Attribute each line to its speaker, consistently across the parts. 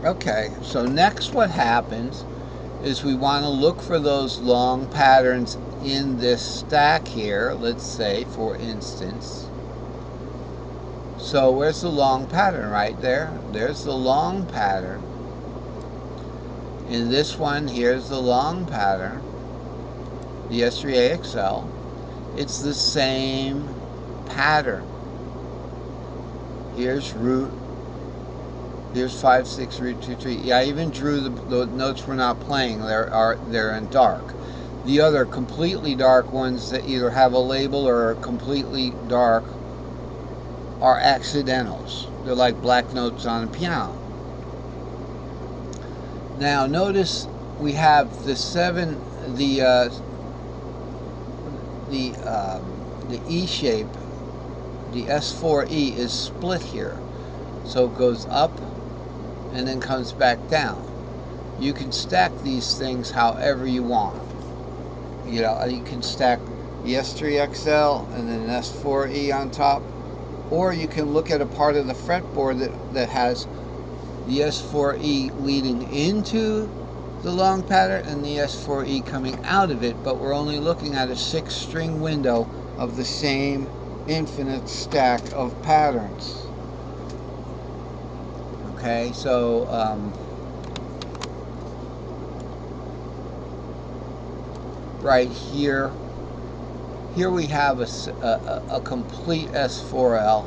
Speaker 1: Okay, so next what happens is we want to look for those long patterns in this stack here. Let's say, for instance, so where's the long pattern? Right there. There's the long pattern. In this one, here's the long pattern, the S3AXL. It's the same pattern. Here's root. Here's 5, 6, root 2, 3. Yeah, I even drew the notes we're not playing. They're in dark. The other completely dark ones that either have a label or are completely dark are accidentals. They're like black notes on a piano. Now notice we have the E shape. The S4E is split here, so it goes up and then comes back down. You can stack these things however you want. You know, you can stack the S3XL and then an S4E on top, or you can look at a part of the fretboard that has the S4E leading into the long pattern and the S4E coming out of it, but we're only looking at a 6-string window of the same infinite stack of patterns. Okay, so right here we have a complete S4L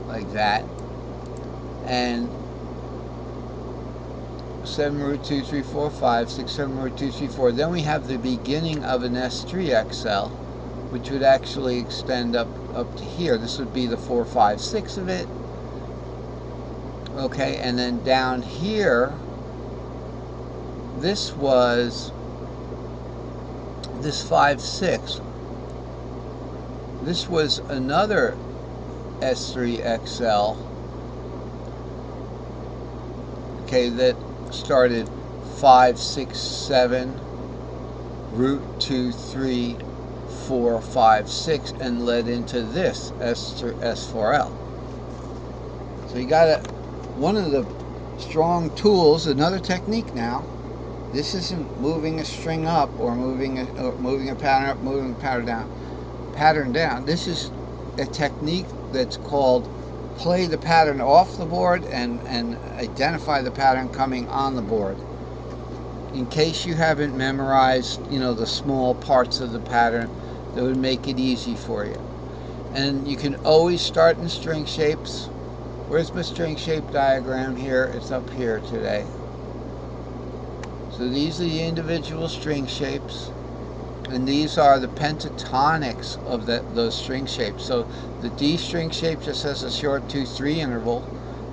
Speaker 1: like that, and 7 root 2 3 4 5 6 7 root 2 3 4. Then we have the beginning of an S3XL, which would actually extend up to here. This would be the 4 5 6 of it. Okay, and then down here, this was this 5 6. This was another S3XL. Okay, that started 5 6 7 root 2 3 4 5 6 and led into this S4L. So you got one of the strong tools, another technique now. This isn't moving a string up or moving a pattern up, moving a pattern down. This is a technique that's called play the pattern off the board and identify the pattern coming on the board. In case you haven't memorized, you know, the small parts of the pattern, that would make it easy for you. And you can always start in string shapes. Where's my string shape diagram here? It's up here today. So these are the individual string shapes, and these are the pentatonics of those string shapes. So the D string shape just has a short 2-3 interval.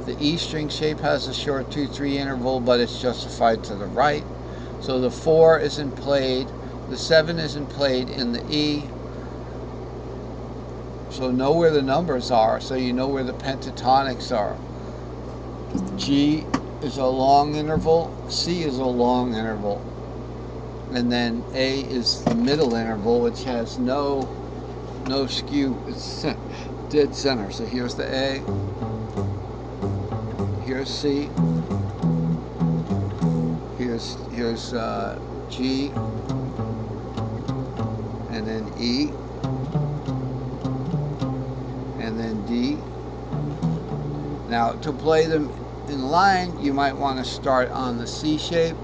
Speaker 1: The E string shape has a short 2-3 interval, but it's justified to the right. So the 4 isn't played, the 7 isn't played in the E. So know where the numbers are, so you know where the pentatonics are. G is a long interval, C is a long interval, and then A is the middle interval, which has no skew. It's dead center. So here's the A, here's C, here's G, and then E, and then D. Now to play them in line, you might want to start on the C shape.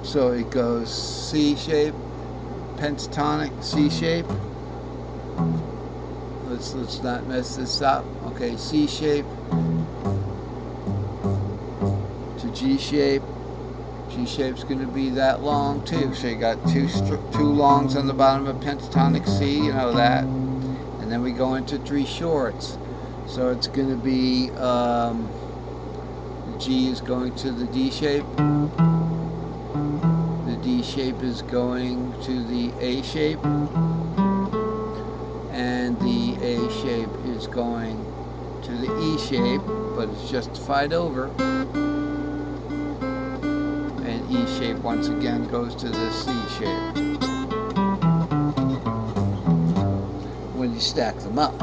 Speaker 1: So it goes C shape, pentatonic, C shape. Let's not mess this up. Okay, C shape to G shape. G shape's going to be that long too. So you got two longs on the bottom of pentatonic C, you know that. And then we go into 3 shorts. So it's going to be G is going to the D shape. The D shape is going to the A shape. And the A shape is going to the E shape, but it's justified over. And E shape once again goes to the C shape when you stack them up.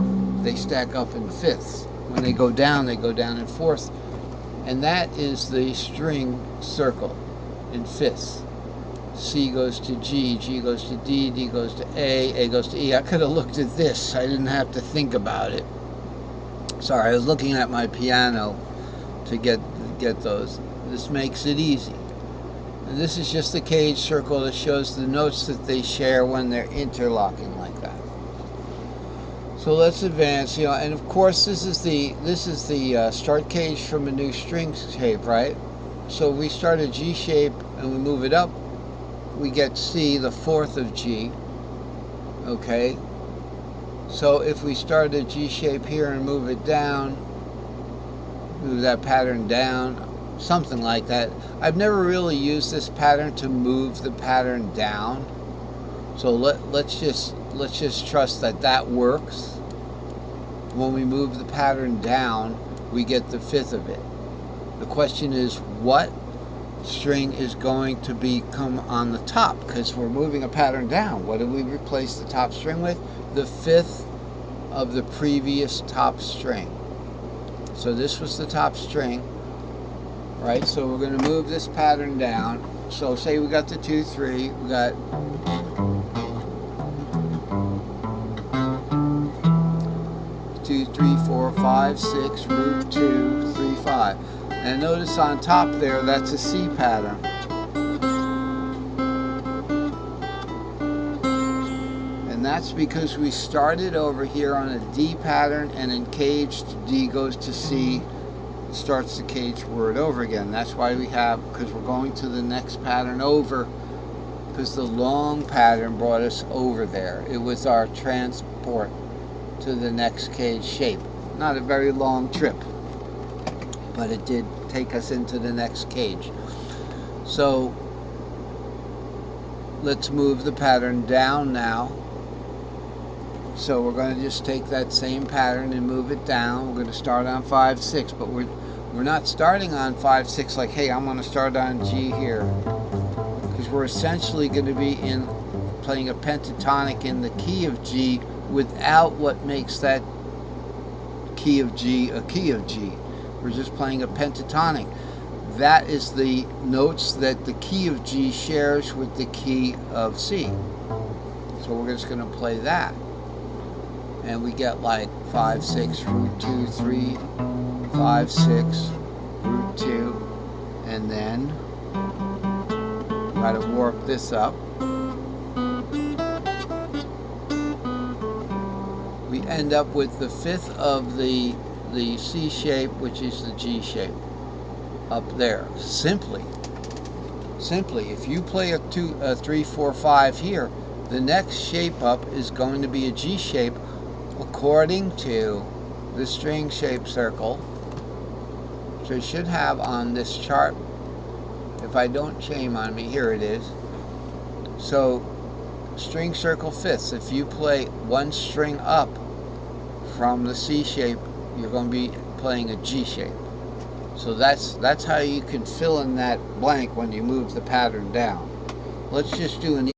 Speaker 1: they stack up in fifths. When they go down in fourths. And that is the string circle in fifths. C goes to G, G goes to D, D goes to A goes to E. I could have looked at this. I didn't have to think about it. Sorry, I was looking at my piano to get those. This makes it easy. And this is just the cage circle that shows the notes that they share when they're interlocking like that. So let's advance, and of course this is the start cage from a new string shape, right? So we start a G shape and we move it up, we get C, the fourth of G. Okay, so if we start a G shape here and move it down, move that pattern down, something like that. I've never really used this pattern to move the pattern down, so let's just trust that works. When we move the pattern down, we get the fifth of it. The question is, what string is going to become on the top? Because we're moving a pattern down. What do we replace the top string with? The fifth of the previous top string. So this was the top string, right? So we're going to move this pattern down. So say we got the 2, 3, we got 2, 3, 4, 5, 6, root 2, 3, 5. And notice on top there, that's a C pattern. And that's because we started over here on a D pattern, and in caged, D goes to C, starts the caged word over again. That's why we have, because we're going to the next pattern over, because the long pattern brought us over there. It was our transport to the next cage shape. Not a very long trip, but it did take us into the next cage. So let's move the pattern down now. So we're going to just take that same pattern and move it down. We're going to start on 5, 6, but we're not starting on 5, 6 like, hey, I'm going to start on G here, because we're essentially going to be playing a pentatonic in the key of G without what makes that key of G a key of G. We're just playing a pentatonic. That is the notes that the key of G shares with the key of C. So we're just going to play that. And we get like 5, 6, root 2, 3, 5, 6, root 2, and then try to warp this up. We end up with the fifth of the C shape, which is the G shape up there. Simply, if you play a 3, 4, 5 here, the next shape up is going to be a G shape according to the string shape circle, which I should have on this chart. If I don't, shame on me. Here it is. So string circle fifths. If you play one string up from the C shape, you're going to be playing a G shape. So that's how you can fill in that blank when you move the pattern down. Let's just do an